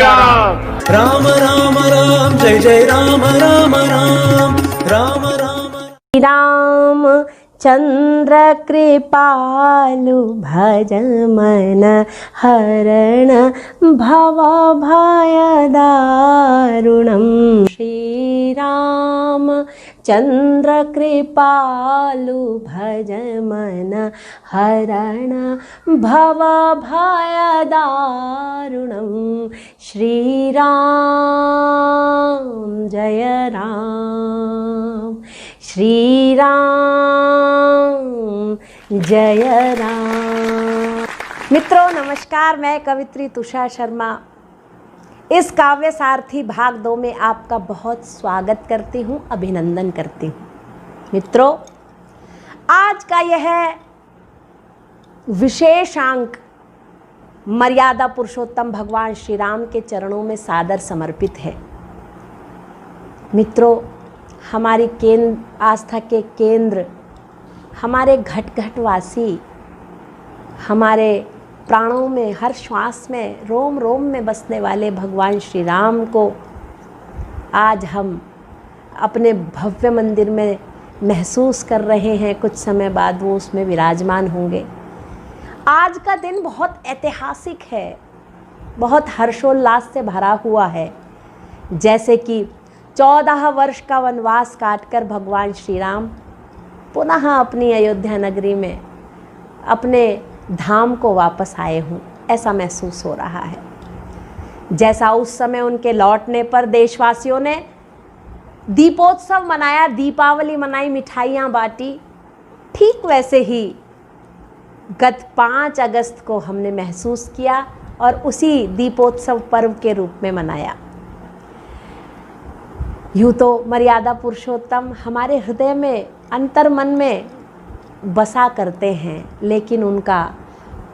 राम। राम राम राम जय जय राम राम राम राम राम राम चंद्र कृपालु भज मन हरण भव भय दारुणम्। श्री राम चंद्र कृपालु भज मन हरण भव भय दारुणम्। श्री राम जय राम, श्री राम जय राम। मित्रों नमस्कार, मैं कवित्री तुषार शर्मा इस काव्य सारथी भाग 2 में आपका बहुत स्वागत करती हूँ, अभिनंदन करती हूँ। मित्रों, आज का यह विशेष अंक मर्यादा पुरुषोत्तम भगवान श्री राम के चरणों में सादर समर्पित है। मित्रों, हमारी आस्था के केंद्र, हमारे घट घट वासी, हमारे प्राणों में, हर श्वास में, रोम रोम में बसने वाले भगवान श्री राम को आज हम अपने भव्य मंदिर में महसूस कर रहे हैं। कुछ समय बाद वो उसमें विराजमान होंगे। आज का दिन बहुत ऐतिहासिक है, बहुत हर्षोल्लास से भरा हुआ है। जैसे कि 14 वर्ष का वनवास काटकर भगवान श्री राम पुनः अपनी अयोध्या नगरी में अपने धाम को वापस आए हों, ऐसा महसूस हो रहा है। जैसा उस समय उनके लौटने पर देशवासियों ने दीपोत्सव मनाया, दीपावली मनाई, मिठाइयाँ बांटी, ठीक वैसे ही गत 5 अगस्त को हमने महसूस किया और उसी दीपोत्सव पर्व के रूप में मनाया। यूँ तो मर्यादा पुरुषोत्तम हमारे हृदय में, अंतर मन में बसा करते हैं, लेकिन उनका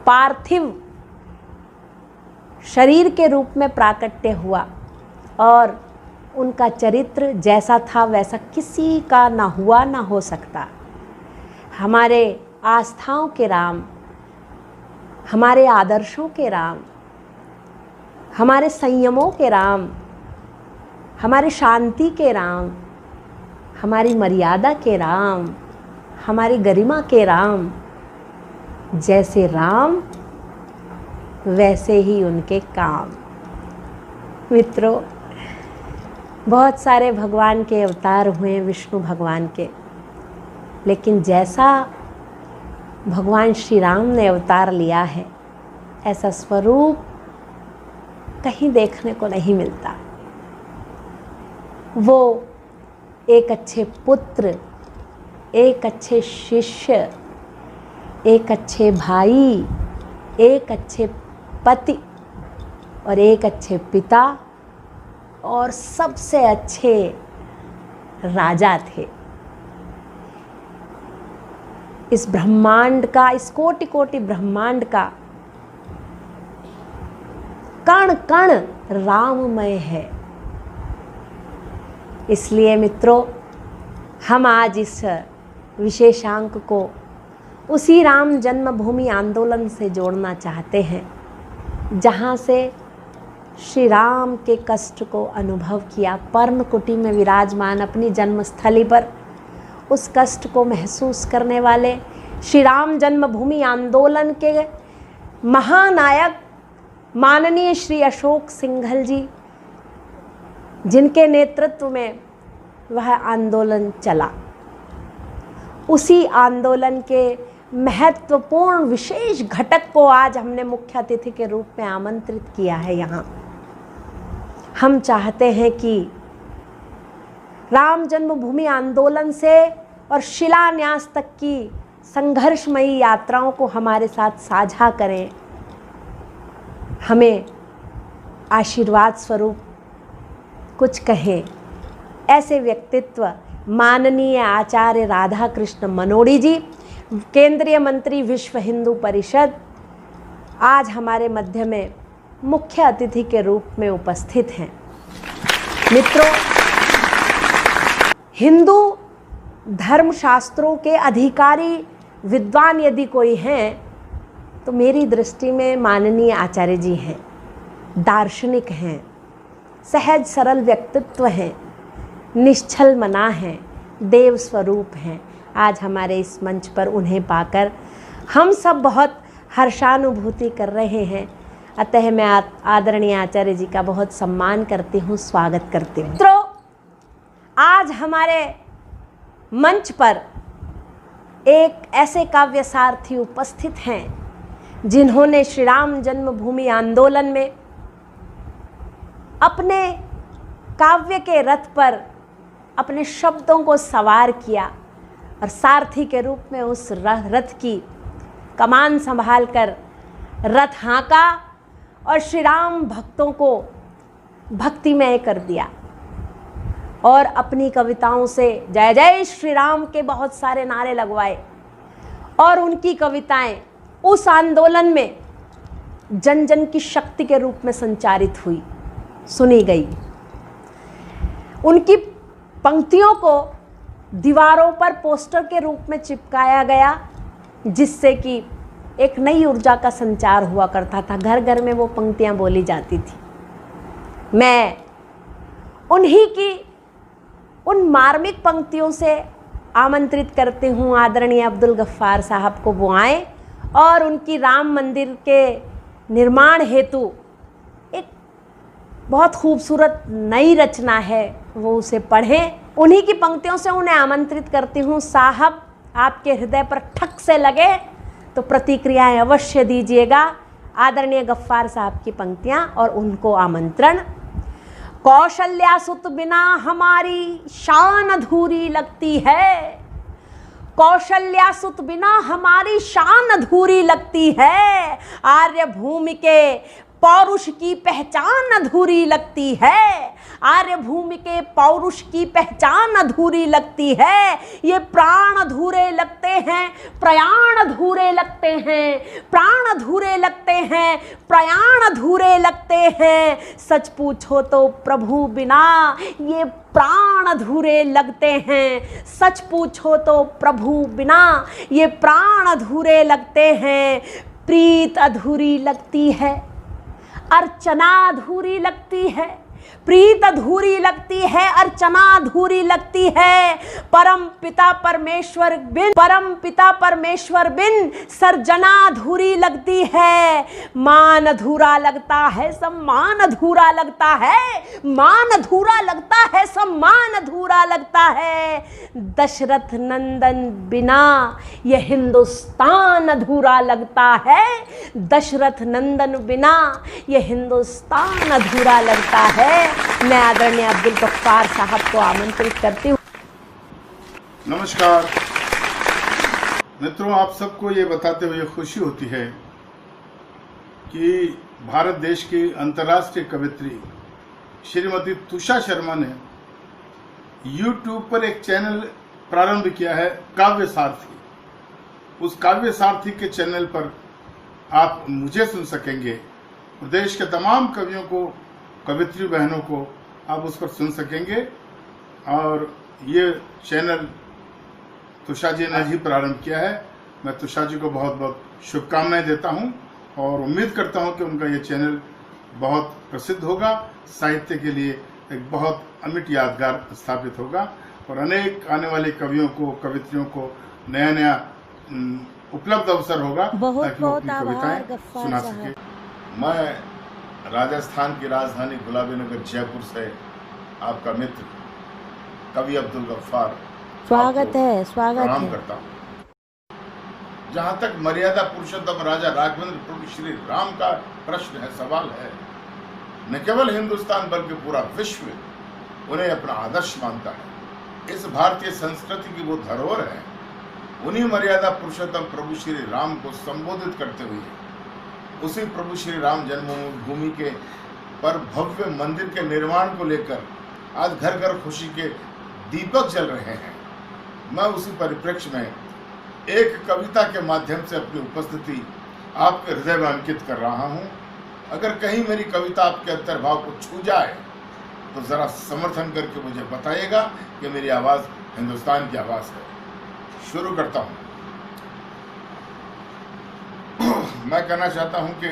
पार्थिव शरीर के रूप में प्राकट्य हुआ और उनका चरित्र जैसा था वैसा किसी का ना हुआ, ना हो सकता। हमारे आस्थाओं के राम, हमारे आदर्शों के राम, हमारे संयमों के राम, हमारी शांति के राम, हमारी मर्यादा के राम, हमारी गरिमा के राम, जैसे राम वैसे ही उनके काम। मित्रों, बहुत सारे भगवान के अवतार हुए, विष्णु भगवान के, लेकिन जैसा भगवान श्री राम ने अवतार लिया है, ऐसा स्वरूप कहीं देखने को नहीं मिलता। वो एक अच्छे पुत्र, एक अच्छे शिष्य, एक अच्छे भाई, एक अच्छे पति और एक अच्छे पिता और सबसे अच्छे राजा थे। इस ब्रह्मांड का, इस कोटि कोटि ब्रह्मांड का कण कण राममय है। इसलिए मित्रों, हम आज इस विशेषांक को उसी राम जन्मभूमि आंदोलन से जोड़ना चाहते हैं, जहाँ से श्री राम के कष्ट को अनुभव किया। पर्णकुटी में विराजमान अपनी जन्मस्थली पर उस कष्ट को महसूस करने वाले श्री राम जन्मभूमि आंदोलन के महानायक माननीय श्री अशोक सिंघल जी, जिनके नेतृत्व में वह आंदोलन चला, उसी आंदोलन के महत्वपूर्ण विशेष घटक को आज हमने मुख्य अतिथि के रूप में आमंत्रित किया है। यहाँ हम चाहते हैं कि राम जन्मभूमि आंदोलन से और शिलान्यास तक की संघर्षमयी यात्राओं को हमारे साथ साझा करें, हमें आशीर्वाद स्वरूप कुछ कहें। ऐसे व्यक्तित्व माननीय आचार्य राधा कृष्ण मनोड़ी जी, केंद्रीय मंत्री विश्व हिंदू परिषद, आज हमारे मध्य में मुख्य अतिथि के रूप में उपस्थित हैं। मित्रों, हिंदू धर्मशास्त्रों के अधिकारी विद्वान यदि कोई हैं तो मेरी दृष्टि में माननीय आचार्य जी हैं। दार्शनिक हैं, सहज सरल व्यक्तित्व हैं, निश्चल मना हैं, देव स्वरूप हैं। आज हमारे इस मंच पर उन्हें पाकर हम सब बहुत हर्षानुभूति कर रहे हैं। अतः मैं आदरणीय आचार्य जी का बहुत सम्मान करती हूँ, स्वागत करती हूँ। मित्रों, आज हमारे मंच पर एक ऐसे काव्यसारथी उपस्थित हैं जिन्होंने श्री राम जन्मभूमि आंदोलन में अपने काव्य के रथ पर अपने शब्दों को सवार किया और सारथी के रूप में उस रथ की कमान संभालकर रथ हाँका और श्री राम भक्तों को भक्तिमय कर दिया और अपनी कविताओं से जय जय श्री राम के बहुत सारे नारे लगवाए और उनकी कविताएं उस आंदोलन में जन जन की शक्ति के रूप में संचारित हुई, सुनी गई। उनकी पंक्तियों को दीवारों पर पोस्टर के रूप में चिपकाया गया, जिससे कि एक नई ऊर्जा का संचार हुआ करता था। घर घर में वो पंक्तियां बोली जाती थी। मैं उन्हीं की उन मार्मिक पंक्तियों से आमंत्रित करती हूँ आदरणीय अब्दुल गफ्फार साहब को। वो आए और उनकी राम मंदिर के निर्माण हेतु एक बहुत खूबसूरत नई रचना है, वो उसे पढ़ें। उन्हीं की पंक्तियों से उन्हें आमंत्रित करती हूँ। साहब, आपके हृदय पर ठक से लगे तो प्रतिक्रियाएं अवश्य दीजिएगा। आदरणीय गफ्फार साहब की पंक्तियाँ और उनको आमंत्रण। कौशल्या सुत बिना हमारी शान अधूरी लगती है, कौशल्या सुत बिना हमारी शान अधूरी लगती है, आर्य भूमि के पौरुष की पहचान अधूरी लगती है, आर्य भूमि के पौरुष की पहचान अधूरी लगती है। ये प्राण अधूरे लगते हैं, प्रयाण अधूरे लगते हैं, प्राण अधूरे लगते हैं, प्रयाण अधूरे लगते हैं। सच पूछो तो प्रभु बिना ये प्राण अधूरे लगते हैं, सच पूछो तो प्रभु बिना ये प्राण अधूरे लगते हैं। प्रीत अधूरी लगती है, अर्चना अधूरी लगती है, प्रीत अधूरी लगती है, अर्चना अधूरी लगती है। परम पिता परमेश्वर बिन सर्जना अधूरी लगती है। मान अधूरा लगता है, सम्मान अधूरा लगता है, मान अधूरा लगता है, सम्मान अधूरा लगता है। दशरथ नंदन बिना यह हिंदुस्तान अधूरा लगता है, दशरथ नंदन बिना यह हिंदुस्तान अधूरा लगता है। मैं आदरणीय अब्दुल गफ्फार साहब को आमंत्रित करती हूँ। नमस्कार मित्रों, आप सबको ये बताते हुए खुशी होती है कि भारत देश की अंतर्राष्ट्रीय कवित्री श्रीमती तुषा शर्मा ने YouTube पर एक चैनल प्रारंभ किया है, काव्य सारथी। उस काव्य सारथी के चैनल पर आप मुझे सुन सकेंगे, प्रदेश के तमाम कवियों को, कवित्री बहनों को आप उस पर सुन सकेंगे। और ये चैनल तुषा जी ने ही प्रारंभ किया है। मैं तुषा जी को बहुत बहुत शुभकामनाएं देता हूं और उम्मीद करता हूं कि उनका ये चैनल बहुत प्रसिद्ध होगा, साहित्य के लिए एक बहुत अमिट यादगार स्थापित होगा और अनेक आने वाले कवियों को, कवित्रियों को नया नया उपलब्ध अवसर होगा ताकि वो अपनी कविताएं सुना सके। मैं राजस्थान की राजधानी गुलाबी नगर जयपुर से आपका मित्र कवि अब्दुल गफ्फार स्वागत है प्रणाम करता हूँ। जहाँ तक मर्यादा पुरुषोत्तम राजा राघवेंद्र प्रभु श्री राम का प्रश्न है, सवाल है, न केवल हिंदुस्तान बल्कि पूरा विश्व उन्हें अपना आदर्श मानता है। इस भारतीय संस्कृति की वो धरोहर है। उन्हीं मर्यादा पुरुषोत्तम प्रभु श्री राम को संबोधित करते हुए उसी प्रभु श्री राम जन्मभूमि के पर भव्य मंदिर के निर्माण को लेकर आज घर घर खुशी के दीपक जल रहे हैं। मैं उसी परिप्रेक्ष्य में एक कविता के माध्यम से अपनी उपस्थिति आपके हृदय में अंकित कर रहा हूं। अगर कहीं मेरी कविता आपके अंतर्भाव को छू जाए तो जरा समर्थन करके मुझे बताइएगा कि मेरी आवाज हिंदुस्तान की आवाज है। शुरू करता हूं। मैं कहना चाहता हूं कि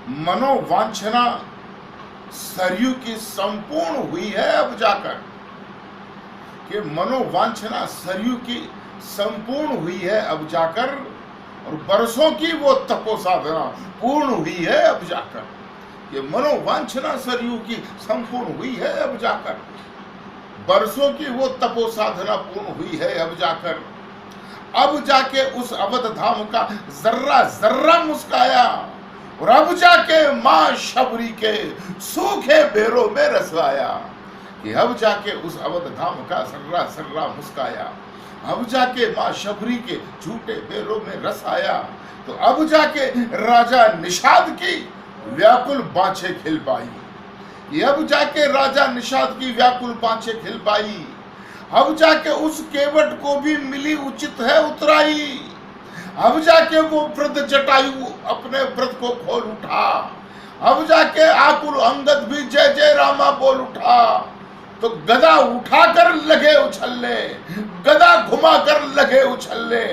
मनोवांछना सरयू की संपूर्ण हुई है अब जाकर, कि मनोवांछना सरयू की संपूर्ण हुई है अब जाकर, और बरसों की वो तपो साधना पूर्ण हुई है अब जाकर। ये मनोवांछना सरयू की संपूर्ण हुई है अब जाकर, बरसों की वो तपो साधना पूर्ण हुई है अब जाकर। अब जाके उस अवध धाम का जर्रा जर्रा मुस्काया, और अब जाके मां शबरी के सूखे बेरों में रस आया। कि अब जाके उस अवध धाम का सर्रा सर्रा मुस्काया, अब जाके मां शबरी के झूठे बेरों में रस आया। तो अब जाके राजा निषाद की व्याकुल बाँछें खिल पाई, ये अब जाके राजा निषाद की व्याकुल बाँछें खिल पाई। अब जाके उस केवट को भी मिली उचित है उतराई, अब जाके वो वृद्ध जटायु अपने व्रत को खोल उठा, अब जाके आकुल अंगद भी जय जय रामा बोल उठा। तो गदा उठाकर लगे उछलने, गदा घुमाकर लगे उछलने,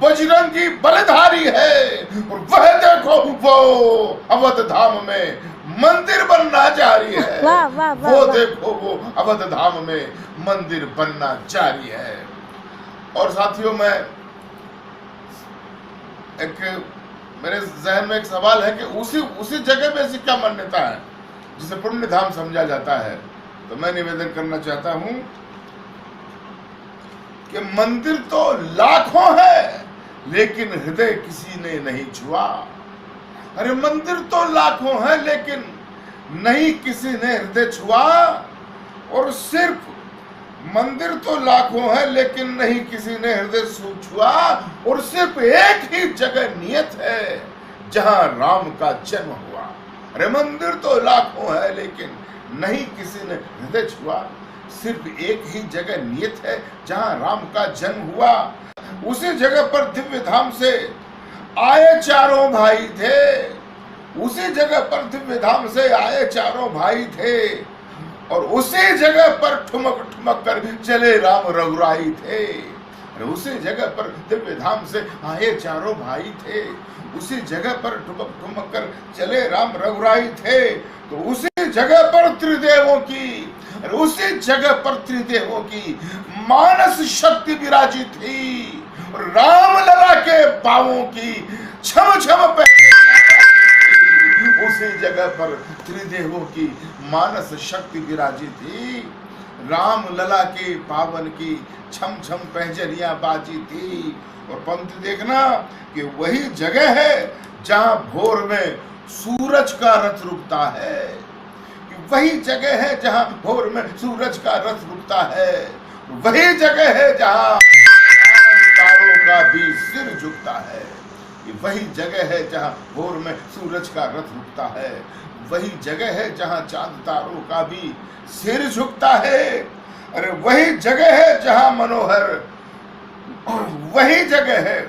बजरंगी बलधारी है, और वह देखो वो अवध धाम में मंदिर बनना जारी है। वाह, वाह, वाह, वो वाह। देखो वो अवध धाम में मंदिर बनना जारी है। और साथियों, मैं मेरे जहन में एक सवाल है कि उसी जगह में ऐसी क्या मान्यता है जिसे पुण्य धाम समझा जाता है। तो मैं निवेदन करना चाहता हूं कि मंदिर तो लाखों है, लेकिन हृदय किसी ने नहीं छुआ। अरे मंदिर तो लाखों है, लेकिन नहीं किसी ने हृदय छुआ। और सिर्फ मंदिर तो लाखों है, लेकिन नहीं किसी ने हृदय छुआ। और सिर्फ एक ही जगह नियत है जहां राम का जन्म हुआ। अरे मंदिर तो लाखों है, लेकिन नहीं किसी ने हृदय छुआ। सिर्फ एक ही जगह नियत है जहां राम का जन्म हुआ। उसी जगह पर दिव्य धाम से आए चारों भाई थे, उसी जगह पर दिव्य धाम से आए चारों भाई थे, और उसी जगह पर ठुमक ठुमक कर चले राम रघुराई थे। उसी जगह पर दिव्य धाम से आए चारों भाई थे, उसी जगह पर ठुमक ठुमक कर चले राम रघुराई थे। तो उसी जगह पर त्रिदेवों की, उसी जगह पर त्रिदेवों की मानस शक्ति विराजी थी, और राम लला के पांवों की छम छम पे उसी जगह पर त्रिदेवों की मानस शक्ति विराजी थी। राम लला के पावन की छम छम पहजरियां बाजी थी। और पंक्ति देखना कि वही जगह है जहां भोर में सूरज का रथ रुकता है, कि वही जगह है जहां भोर में सूरज का रथ रुकता है। वही जगह है जहां तारों का भी सिर झुकता है। वही जगह है जहां भोर में सूरज का रथ रुकता है। वही जगह है जहां चांद तारों का भी सिर झुकता है। अरे वही जगह है जहां मनोहर, वही जगह है,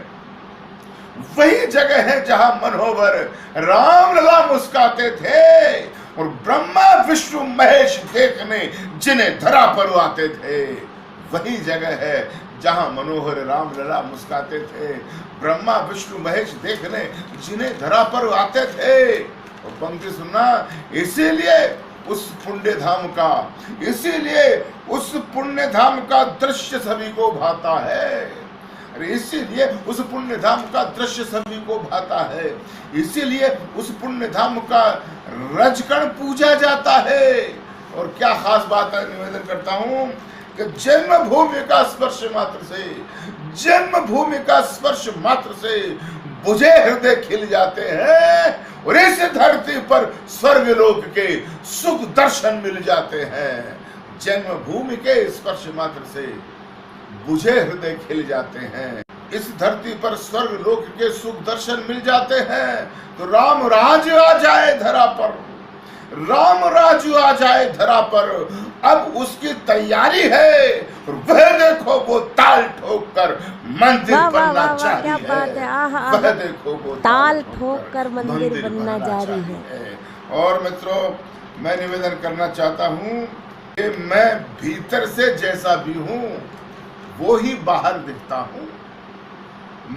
वही जगह है जहां मनोहर राम लला मुस्काते थे, और ब्रह्मा विष्णु महेश देखने जिन्हें धरा पर आते थे। वही जगह है जहां मनोहर राम लला मुस्काते थे, ब्रह्मा विष्णु महेश देखने जिन्हें धरा पर आते थे। और पंक्ति सुनना, इसीलिए उस पुण्य धाम का, इसीलिए उस पुण्य धाम का दृश्य सभी को भाता है। अरे इसीलिए उस पुण्य धाम का दृश्य सभी को भाता है। इसीलिए उस पुण्य धाम का रजकण पूजा जाता है। और क्या खास बात है, निवेदन करता हूं कि जन्मभूमि का स्पर्श मात्र से, जन्मभूमि का स्पर्श मात्र से बुझे हृदय खिल जाते हैं, और इस धरती पर स्वर्गलोक के सुख दर्शन मिल जाते हैं। जन्मभूमि के स्पर्श मात्र से बुझे हृदय खिल जाते हैं, इस धरती पर स्वर्गलोक के सुख दर्शन मिल जाते हैं। तो राम राज्य आ जाए धरा पर, राम राज्य आ जाए धरा पर, अब उसकी तैयारी है। और वह देखो वो ताल ठोक कर मंदिर बनना जारी है। वह देखो वो ताल ठोक कर मंदिर बनना जारी है। और मित्रों, मैं निवेदन करना चाहता हूँ कि मैं भीतर से जैसा भी हूँ वो ही बाहर दिखता हूँ।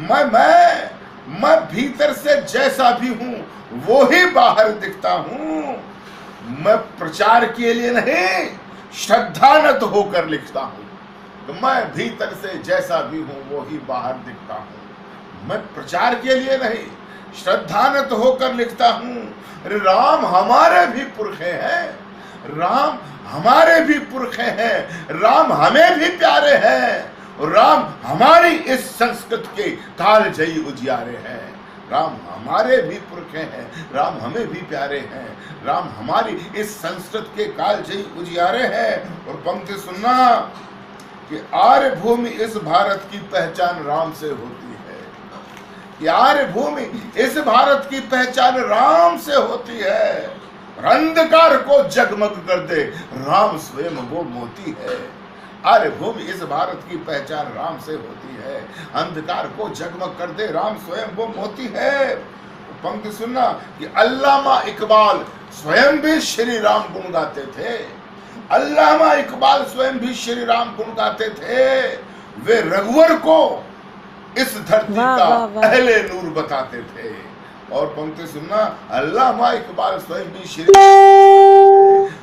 मैं मैं भीतर से जैसा भी हूं वो ही बाहर दिखता हूं। मैं प्रचार के लिए नहीं, श्रद्धानत होकर लिखता हूं। तो मैं भीतर से जैसा भी हूं वो ही बाहर दिखता हूं। मैं प्रचार के लिए नहीं, श्रद्धानत होकर लिखता हूं। अरे राम हमारे भी पुरखे हैं, राम हमारे भी पुरखे हैं, राम हमें भी प्यारे हैं, राम हमारी इस संस्कृत के कालजयी उजियारे हैं। राम हमारे भी पुरखे हैं, राम हमें भी प्यारे हैं, राम हमारी इस संस्कृत के कालजयी उजियारे हैं। और पंक्ति सुनना कि आर्य भूमि इस भारत की पहचान राम से होती है, कि आर्य भूमि इस भारत की पहचान राम से होती है। और अंधकार को जगमग कर दे राम स्वयं वो मोती है। आर्य भूमि इस भारत की पहचान राम से होती है, अंधकार को जगमग कर दे राम स्वयं वो मोती है। पंक्ति सुनना कि अल्लामा इकबाल स्वयं भी श्री राम गुण गाते थे, अल्लामा इकबाल स्वयं भी श्री राम गुण गाते थे। वे रघुवर को इस धरती का अहले नूर बताते थे। और पंक्ति सुनना, अल्लामा इकबाल स्वयं भी श्री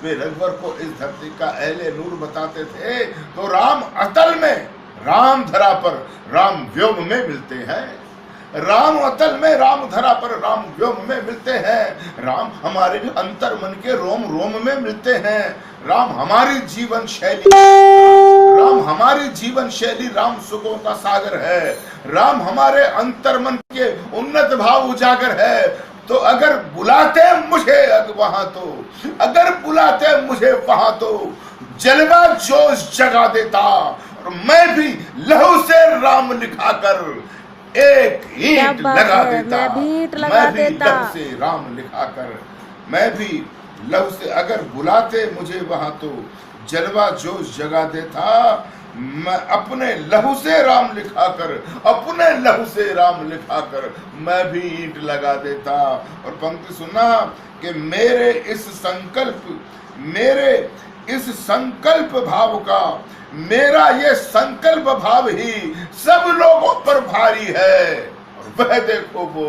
वे रघुवर को इस धरती का अहले नूर बताते थे। तो राम अतल में, राम धरा पर, राम व्योम में मिलते हैं। राम अतल में, राम धरा पर, राम व्योम में मिलते हैं। राम हमारे अंतर मन के रोम रोम में मिलते हैं। राम हमारी जीवन शैली, राम हमारी जीवन शैली, राम सुखों का सागर है। राम हमारे अंतर मन के उन्नत भाव उजागर है। तो अगर बुलाते मुझे वहां तो, अगर बुलाते मुझे वहां तो जलवा जोश जगा देता, और मैं भी लहू से राम लिखाकर एक ईंट लगा देता। मैं भी लहू से राम लिखाकर, मैं भी लहू से, अगर बुलाते मुझे वहां तो जलवा जोश जगा देता। मैं अपने लहू से राम लिखाकर, अपने लहू से राम लिखाकर मैं भी ईंट लगा देता। और पंक्ति सुनना कि मेरे इस संकल्प भाव का, मेरा ये संकल्प भाव ही सब लोगों पर भारी है। और वह देखो वो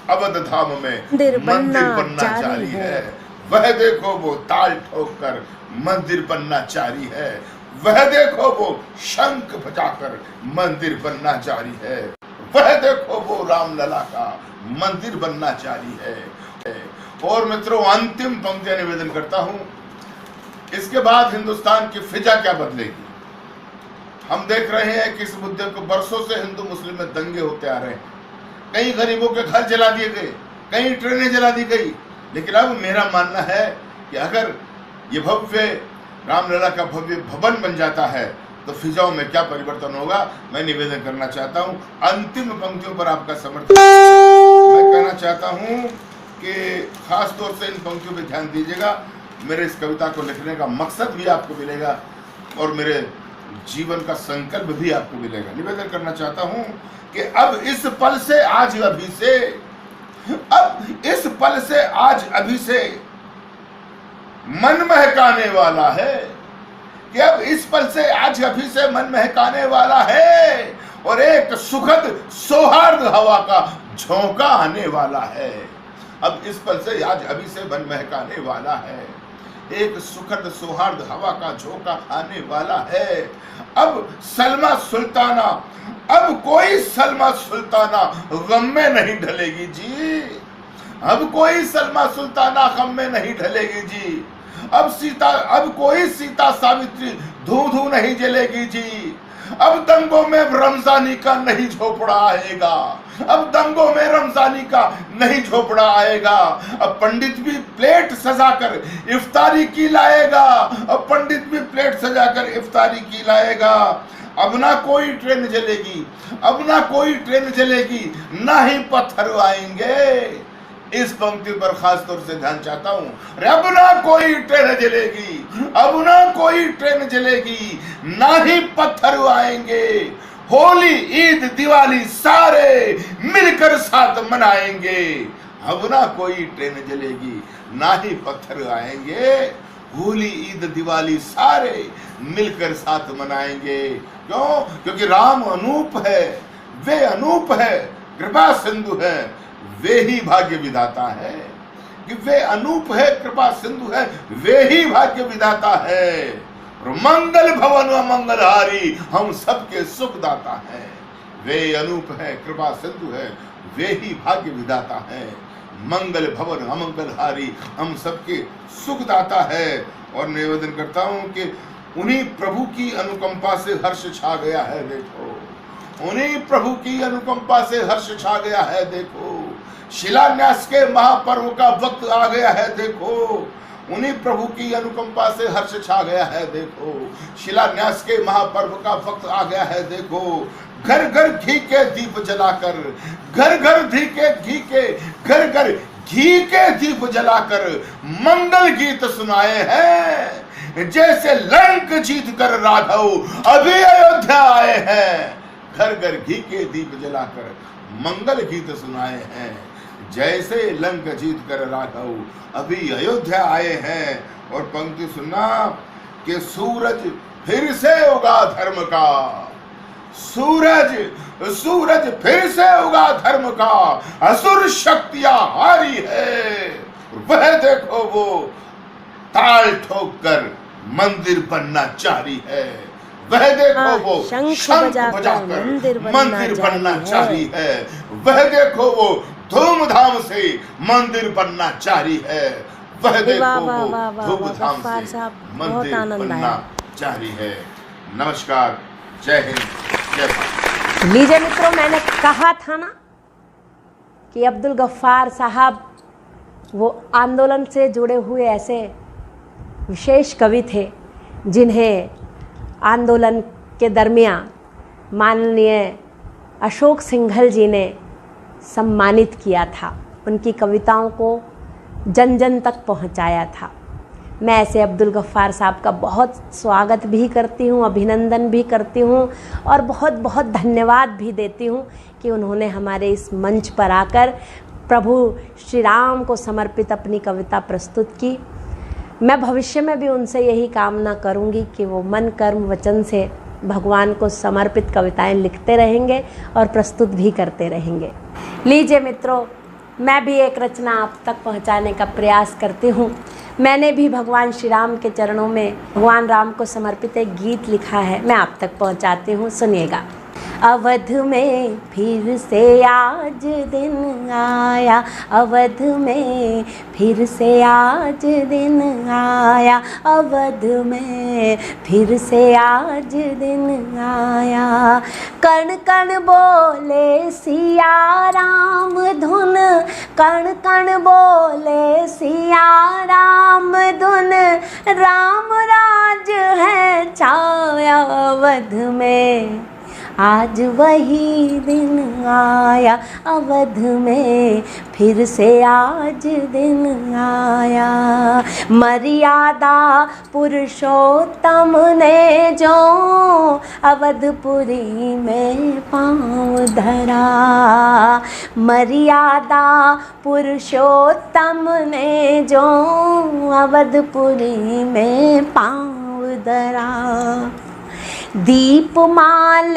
अवध धाम में मंदिर बनना जारी है। वह देखो वो ताल ठोक कर मंदिर बनना जारी है। वह देखो वो शंख बजाकर मंदिर बनना जारी है। वह देखो वो रामलला का मंदिर बनना जारी है। और मित्रों, अंतिम पंक्ति निवेदन करता हूं, इसके बाद हिंदुस्तान की फिजा क्या बदलेगी। हम देख रहे हैं कि इस मुद्दे को बरसों से हिंदू मुस्लिम में दंगे होते आ रहे हैं। कई गरीबों के घर जला दिए गए, कई ट्रेनें जला दी गई। लेकिन अब मेरा मानना है कि अगर ये भव्य रामलला का भव्य भवन बन जाता है तो फिजाओं में क्या परिवर्तन होगा। मैं निवेदन करना चाहता हूं, अंतिम पंक्तियों पर आपका समर्थन मैं कहना चाहता हूं कि खास तौर से इन पंक्तियों पर ध्यान दीजिएगा। मेरे इस कविता को लिखने का मकसद भी आपको मिलेगा और मेरे जीवन का संकल्प भी आपको मिलेगा। निवेदन करना चाहता हूं कि अब इस पल से, आज अभी से, अब इस पल से, आज अभी से मन महकाने वाला है, कि अब इस पल से, आज अभी से मन महकाने वाला है। और एक सुखद सौहार्द हवा का झोंका आने वाला है। अब इस पल से, आज अभी से मन महकाने वाला है। एक सुखद सौहार्द हवा का झोंका आने वाला है। अब सलमा सुल्ताना, अब कोई सलमा सुल्ताना गम में नहीं ढलेगी जी। अब कोई सलमा सुल्ताना गम में नहीं ढलेगी जी। अब कोई सीता सावित्री धू धू नहीं जलेगी जी। अब दंगों में रमजानी का नहीं झोपड़ा आएगा। अब दंगों में रमजानी का नहीं झोपड़ा आएगा। अब पंडित भी प्लेट सजाकर इफ्तारी की लाएगा। अब पंडित भी प्लेट सजाकर इफ्तारी की लाएगा। अब ना कोई ट्रेन जलेगी, अब ना कोई ट्रेन जलेगी, ना ही पत्थर आएंगे। इस पंक्ति पर खास तौर से ध्यान चाहता हूं। अब ना कोई ट्रेन जलेगी, अब ना कोई ट्रेन जलेगी, ना ही पत्थर आएंगे। होली, ईद, दिवाली सारे मिलकर साथ मनाएंगे। अब ना कोई ट्रेन जलेगी, ना ही पत्थर आएंगे। होली, ईद, दिवाली सारे मिलकर साथ मनाएंगे। क्यों? क्योंकि राम अनूप है, वे अनूप है, कृपा सिंधु है वे ही भाग्य विधाता है, कि वे अनूप है, कृपा सिंधु है वे ही भाग्य विधाता है। और मंगल भवन अमंगलहारी हम सबके सुख दाता है। वे अनूप है, कृपा सिंधु है वे ही भाग्य विधाता है। मंगल भवन अमंगलहारी हम सबके सुख दाता है। और निवेदन करता हूं कि उन्हीं प्रभु की अनुकंपा से हर्ष छा गया है। देखो, उन्हीं प्रभु की अनुकंपा से हर्ष छा गया है। देखो, शिलान्यास के महापर्व का वक्त आ गया है। देखो, उन्हीं प्रभु की अनुकंपा से हर्ष छा गया है। देखो, शिलान्यास के महापर्व का वक्त आ गया है। देखो, घर घर घी के दीप जलाकर, घर घर घर घर घी के दीप जलाकर मंगल गीत सुनाए हैं। जैसे लंक जीत कर राघव अभी अयोध्या आए हैं। घर घर घी के दीप जलाकर मंगल गीत सुनाए हैं। जैसे लंक जीत कर राघव अभी अयोध्या आए हैं। और पंक्ति सुनना कि सूरज फिर से उगा धर्म का, सूरज फिर से उगा धर्म का, असुर शक्तियां हारी है। वह देखो वो ताल ठोक कर मंदिर बनना चाहती है। वह देखो वो शंख बजाकर मंदिर बनना चाहती है। वह देखो वो धूमधाम से मंदिर बनना चाहती है। वह देखो वो धूमधाम से मंदिर बनना चाहती है। नमस्कार, जय हिंद, जय भारत। लीजिए मित्रों, मैंने कहा था ना कि अब्दुल गफ्फार साहब वो आंदोलन से जुड़े हुए ऐसे विशेष कवि थे जिन्हें आंदोलन के दरमियान माननीय अशोक सिंघल जी ने सम्मानित किया था, उनकी कविताओं को जन जन तक पहुंचाया था। मैं ऐसे अब्दुल गफ्फार साहब का बहुत स्वागत भी करती हूं, अभिनंदन भी करती हूं और बहुत बहुत धन्यवाद भी देती हूं कि उन्होंने हमारे इस मंच पर आकर प्रभु श्री राम को समर्पित अपनी कविता प्रस्तुत की। मैं भविष्य में भी उनसे यही कामना करूंगी कि वो मन कर्म वचन से भगवान को समर्पित कविताएं लिखते रहेंगे और प्रस्तुत भी करते रहेंगे। लीजिए मित्रों, मैं भी एक रचना आप तक पहुंचाने का प्रयास करती हूं। मैंने भी भगवान श्री राम के चरणों में भगवान राम को समर्पित एक गीत लिखा है, मैं आप तक पहुंचाती हूं, सुनिएगा। अवध में फिर से आज दिन आया, अवध में फिर से आज दिन आया, अवध में फिर से आज दिन आया। कण कण बोले सिया राम धुन, कण कण बोले सिया राम धुन, राम राज है छाया अवध में, आज वही दिन आया, अवध में फिर से आज दिन आया। मर्यादा पुरुषोत्तम ने जो अवधपुरी में पाँव धरा, मर्यादा पुरुषोत्तम ने जो अवधपुरी में पाँव धरा। दीपमाल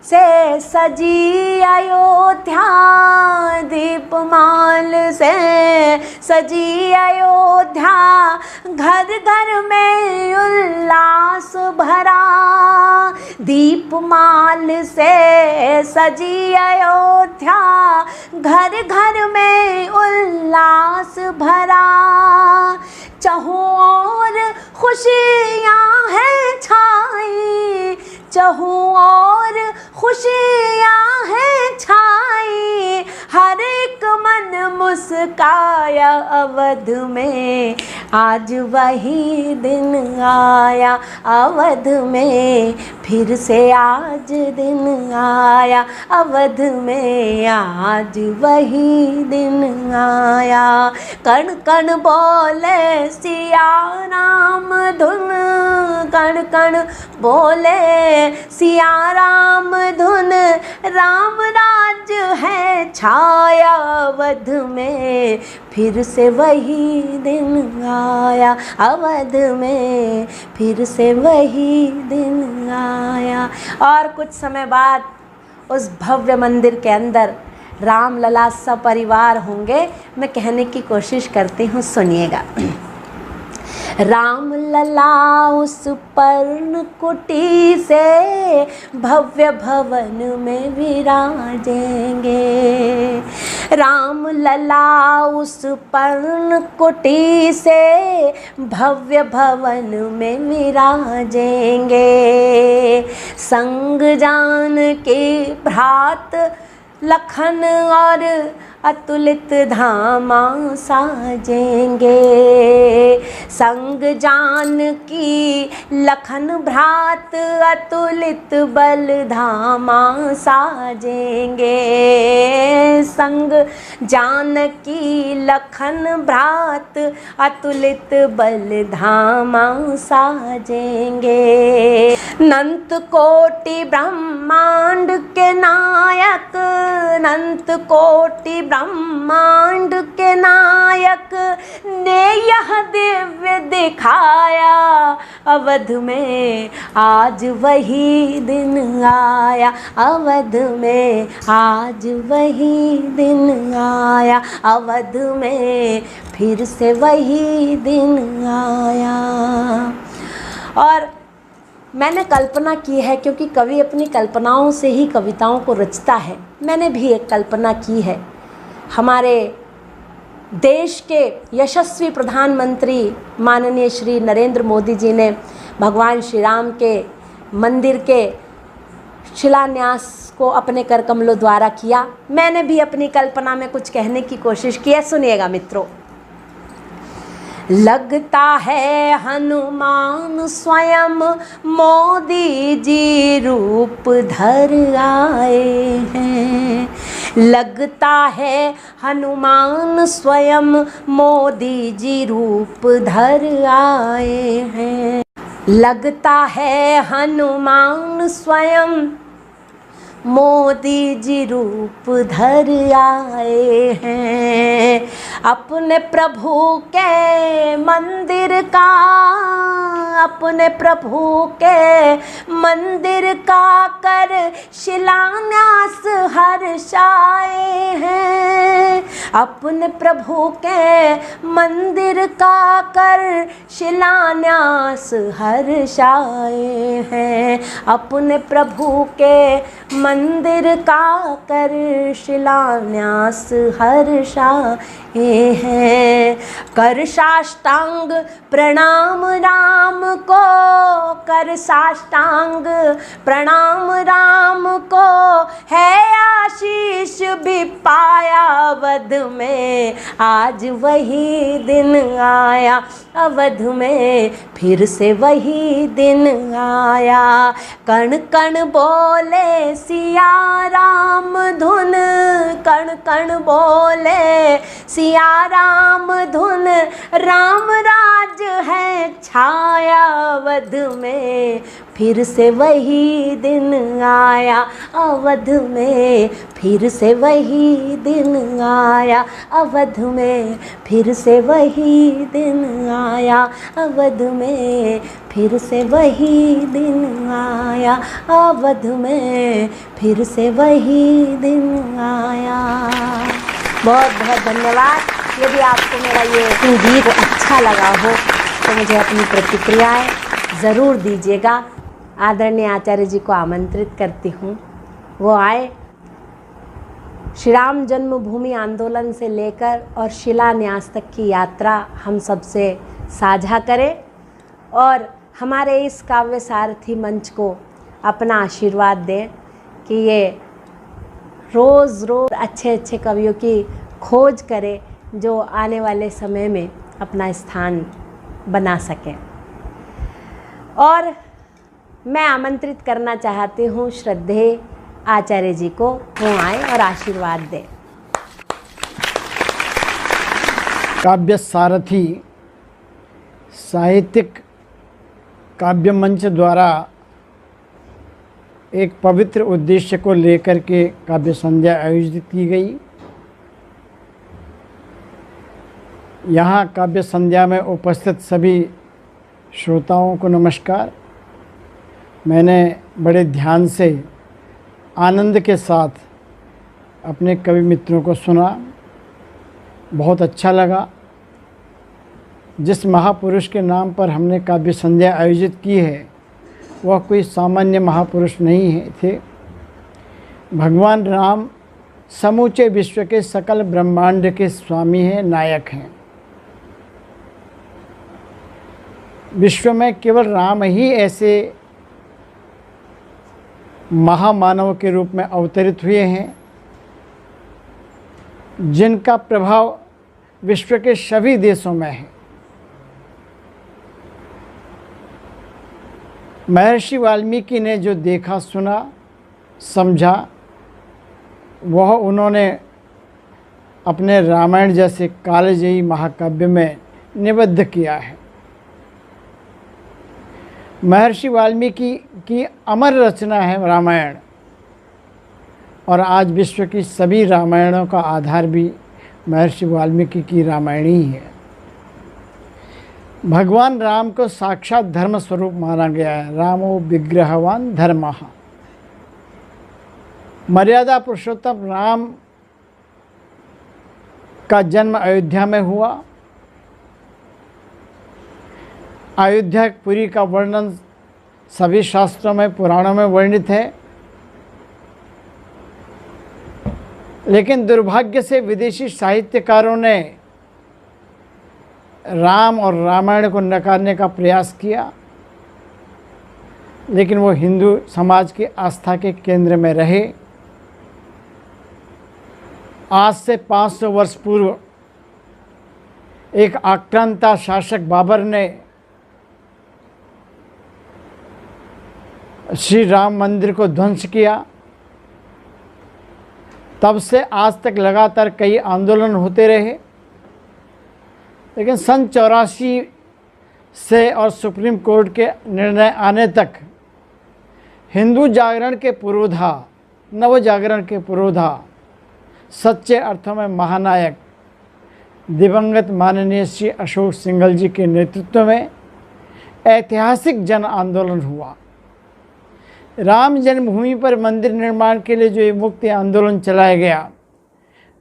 से सजी अयोध्या, दीपमाल से सजी अयोध्या, घर घर में उल्लास भरा। दीपमाल से सजी अयोध्या, घर घर में उल्लास भरा। चहुं ओर खुशियाँ हैं छाई, चहुं ओर खुशियाँ हैं छाई, हर एक मन मुस्काया अवध में, आज वही दिन आया, अवध में फिर से आज दिन आया, अवध में आज वही दिन आया। कण कण बोले सिया राम धुन, कण कण बोले सिया राम धुन, राम राज है छाया अवध में, फिर से वही दिन आया, अवध में फिर से वही दिन आया। और कुछ समय बाद उस भव्य मंदिर के अंदर राम लला सपरिवार होंगे। मैं कहने की कोशिश करती हूँ, सुनिएगा। राम लला उस पर्ण कुटी से भव्य भवन में विराजेंगे। राम लला उस पर्ण कुटी से भव्य भवन में विराजेंगे। संग जान के भ्रात लखन और अतुलित धामा साजेंगे। संग जान की लखन भ्रात अतुलित बल धामा साजेंगे। संग जान की लखन भ्रात अतुलित बल धामा साजेंगे। नंत कोटि ब्रह्मांड के नायक, नंत कोटि ब्रह्मांड के नायक ने यह दिव्य दिखाया। अवध में आज वही दिन आया, अवध में आज वही दिन आया, अवध में फिर से वही दिन आया। और मैंने कल्पना की है, क्योंकि कवि अपनी कल्पनाओं से ही कविताओं को रचता है। मैंने भी एक कल्पना की है। हमारे देश के यशस्वी प्रधानमंत्री माननीय श्री नरेंद्र मोदी जी ने भगवान श्री राम के मंदिर के शिलान्यास को अपने कर कमलों द्वारा किया। मैंने भी अपनी कल्पना में कुछ कहने की कोशिश की है, सुनिएगा मित्रों। लगता है हनुमान स्वयं मोदी जी रूप धर आए हैं। लगता है हनुमान स्वयं मोदी जी रूप धर आए हैं। लगता है हनुमान स्वयं मोदी जी रूप धर आए हैं। अपने प्रभु के मंदिर का, अपने प्रभु के मंदिर का कर शिलान्यास हर्षाए हैं। अपने प्रभु के मंदिर का कर शिलान्यास हर्षाए हैं। अपने प्रभु के मंदिर का कर शिलान्यास हर्षाए हैं। कर साष्टांग प्रणाम राम को, कर साष्टांग प्रणाम राम को, है आशीष भी पाया। अवध में आज वही दिन आया, अवध में फिर से वही दिन आया। कण कण बोले सिया राम धुन, कण कण बोले सिया राम धुन, राम राज है छाया। अवध में फिर से वही दिन आया, अवध में फिर से वही दिन आया, अवध में फिर से वही दिन आया, अवध में फिर से वही दिन आया, अवध में फिर से वही दिन आया। बहुत बहुत धन्यवाद। यदि आपको मेरा ये गीत अच्छा लगा हो तो मुझे अपनी प्रतिक्रियाएं ज़रूर दीजिएगा। आदरणीय आचार्य जी को आमंत्रित करती हूँ, वो आए, श्री राम जन्मभूमि आंदोलन से लेकर और शिलान्यास तक की यात्रा हम सबसे साझा करें और हमारे इस काव्य सारथी मंच को अपना आशीर्वाद दें कि ये रोज़ रोज़ अच्छे अच्छे कवियों की खोज करें जो आने वाले समय में अपना स्थान बना सकें। और मैं आमंत्रित करना चाहती हूँ श्रद्धेय आचार्य जी को, वो आए और आशीर्वाद दें। काव्य सारथी साहित्यिक काव्य मंच द्वारा एक पवित्र उद्देश्य को लेकर के काव्य संध्या आयोजित की गई। यहाँ काव्य संध्या में उपस्थित सभी श्रोताओं को नमस्कार। मैंने बड़े ध्यान से आनंद के साथ अपने कवि मित्रों को सुना, बहुत अच्छा लगा। जिस महापुरुष के नाम पर हमने काव्य संध्या आयोजित की है वह कोई सामान्य महापुरुष नहीं है थे। भगवान राम समूचे विश्व के सकल ब्रह्मांड के स्वामी हैं, नायक हैं। विश्व में केवल राम ही ऐसे महामानव के रूप में अवतरित हुए हैं जिनका प्रभाव विश्व के सभी देशों में है। महर्षि वाल्मीकि ने जो देखा, सुना, समझा, वह उन्होंने अपने रामायण जैसे कालजयी महाकाव्य में निबद्ध किया है। महर्षि वाल्मीकि की अमर रचना है रामायण, और आज विश्व की सभी रामायणों का आधार भी महर्षि वाल्मीकि की रामायण ही है। भगवान राम को साक्षात धर्म स्वरूप माना गया है। रामो विग्रहवान धर्मः। मर्यादा पुरुषोत्तम राम का जन्म अयोध्या में हुआ। अयोध्यापुरी का वर्णन सभी शास्त्रों में, पुराणों में वर्णित है। लेकिन दुर्भाग्य से विदेशी साहित्यकारों ने राम और रामायण को नकारने का प्रयास किया, लेकिन वो हिंदू समाज की आस्था के केंद्र में रहे। आज से 500 वर्ष पूर्व एक आक्रांता शासक बाबर ने श्री राम मंदिर को ध्वंस किया। तब से आज तक लगातार कई आंदोलन होते रहे, लेकिन सन 84 से और सुप्रीम कोर्ट के निर्णय आने तक हिंदू जागरण के पुरोधा, नव जागरण के पुरोधा, सच्चे अर्थों में महानायक दिवंगत माननीय श्री अशोक सिंघल जी के नेतृत्व में ऐतिहासिक जन आंदोलन हुआ। राम जन्मभूमि पर मंदिर निर्माण के लिए जो ये मुक्ति आंदोलन चलाया गया,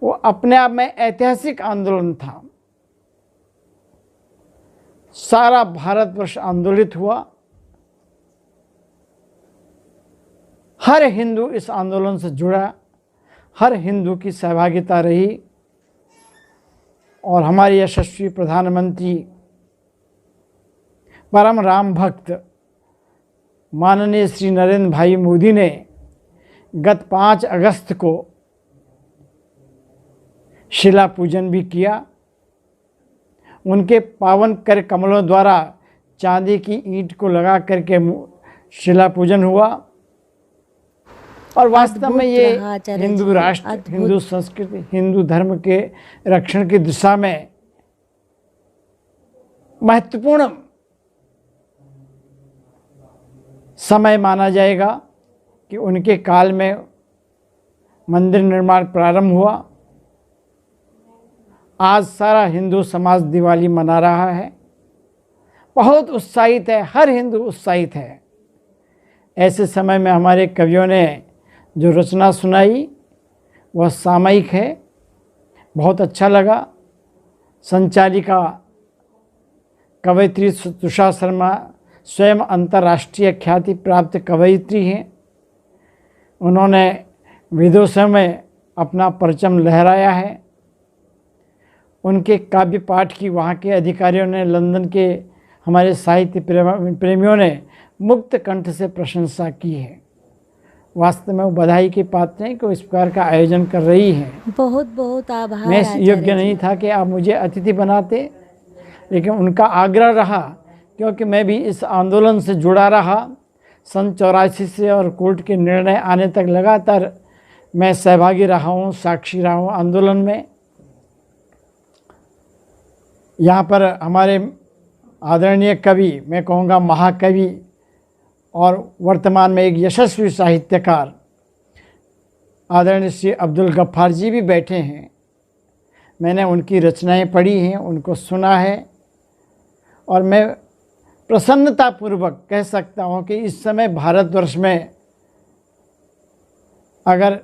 वो अपने आप में ऐतिहासिक आंदोलन था। सारा भारतवर्ष आंदोलित हुआ। हर हिंदू इस आंदोलन से जुड़ा, हर हिंदू की सहभागिता रही, और हमारे यशस्वी प्रधानमंत्री परम राम भक्त माननीय श्री नरेंद्र भाई मोदी ने गत 5 अगस्त को शिला पूजन भी किया। उनके पावन कर कमलों द्वारा चांदी की ईंट को लगा करके शिला पूजन हुआ, और वास्तव में ये हिंदू राष्ट्र, हिंदू संस्कृति, हिंदू धर्म के रक्षण की दिशा में महत्वपूर्ण समय माना जाएगा कि उनके काल में मंदिर निर्माण प्रारंभ हुआ। आज सारा हिंदू समाज दिवाली मना रहा है, बहुत उत्साहित है, हर हिंदू उत्साहित है। ऐसे समय में हमारे कवियों ने जो रचना सुनाई वह सामयिक है, बहुत अच्छा लगा। संचालिका कवयित्री तुषा शर्मा स्वयं अंतर्राष्ट्रीय ख्याति प्राप्त कवयित्री हैं। उन्होंने विदेशों में अपना परचम लहराया है। उनके काव्य पाठ की वहाँ के अधिकारियों ने, लंदन के हमारे साहित्य प्रेमियों ने मुक्त कंठ से प्रशंसा की है। वास्तव में वो बधाई के पात्र हैं कि वो इस प्रकार का आयोजन कर रही हैं। बहुत बहुत आभार। मैं योग्य नहीं था कि आप मुझे अतिथि बनाते, लेकिन उनका आग्रह रहा, क्योंकि मैं भी इस आंदोलन से जुड़ा रहा। सन 84 से और कोर्ट के निर्णय आने तक लगातार मैं सहभागी रहा हूँ, साक्षी रहा हूँ आंदोलन में। यहाँ पर हमारे आदरणीय कवि, मैं कहूँगा महाकवि और वर्तमान में एक यशस्वी साहित्यकार आदरणीय श्री अब्दुल गफ्फार जी भी बैठे हैं। मैंने उनकी रचनाएं पढ़ी हैं, उनको सुना है, और मैं प्रसन्नतापूर्वक कह सकता हूँ कि इस समय भारतवर्ष में अगर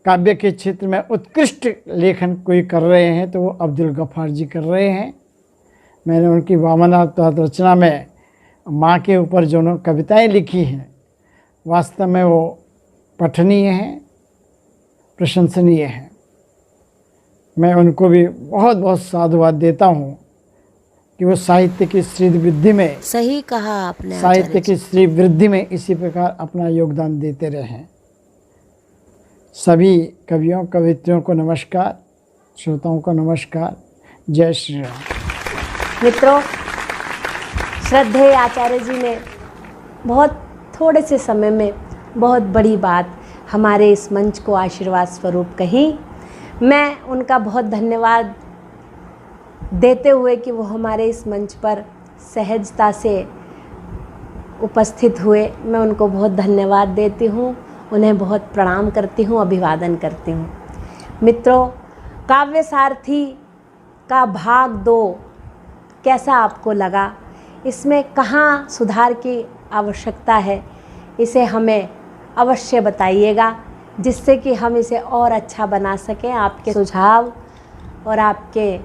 काव्य के क्षेत्र में उत्कृष्ट लेखन कोई कर रहे हैं तो वो अब्दुल गफ्फार जी कर रहे हैं। मैंने उनकी वामनावतार रचना में माँ के ऊपर जो कविताएं लिखी हैं वास्तव में वो पठनीय हैं, प्रशंसनीय हैं। मैं उनको भी बहुत बहुत साधुवाद देता हूँ कि वो साहित्य की श्री वृद्धि में, सही कहा आपने, साहित्य की श्री वृद्धि में इसी प्रकार अपना योगदान देते रहें। सभी कवियों कवित्रियों को नमस्कार, श्रोताओं को नमस्कार। जय श्री राम। मित्रों, श्रद्धेय आचार्य जी ने बहुत थोड़े से समय में बहुत बड़ी बात हमारे इस मंच को आशीर्वाद स्वरूप कही। मैं उनका बहुत धन्यवाद देते हुए कि वो हमारे इस मंच पर सहजता से उपस्थित हुए, मैं उनको बहुत धन्यवाद देती हूँ, उन्हें बहुत प्रणाम करती हूँ, अभिवादन करती हूँ। मित्रों, काव्य सारथी का भाग 2 कैसा आपको लगा? इसमें कहाँ सुधार की आवश्यकता है, इसे हमें अवश्य बताइएगा, जिससे कि हम इसे और अच्छा बना सकें। आपके सुझाव और आपके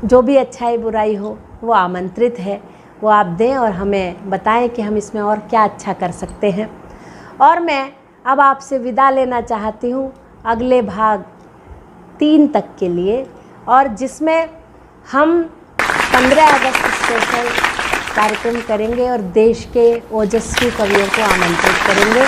जो भी अच्छाई बुराई हो वो आमंत्रित है, वो आप दें और हमें बताएं कि हम इसमें और क्या अच्छा कर सकते हैं। और मैं अब आपसे विदा लेना चाहती हूँ अगले भाग 3 तक के लिए, और जिसमें हम 15 अगस्त स्पेशल कार्यक्रम करेंगे और देश के ओजस्वी कवियों को आमंत्रित करेंगे।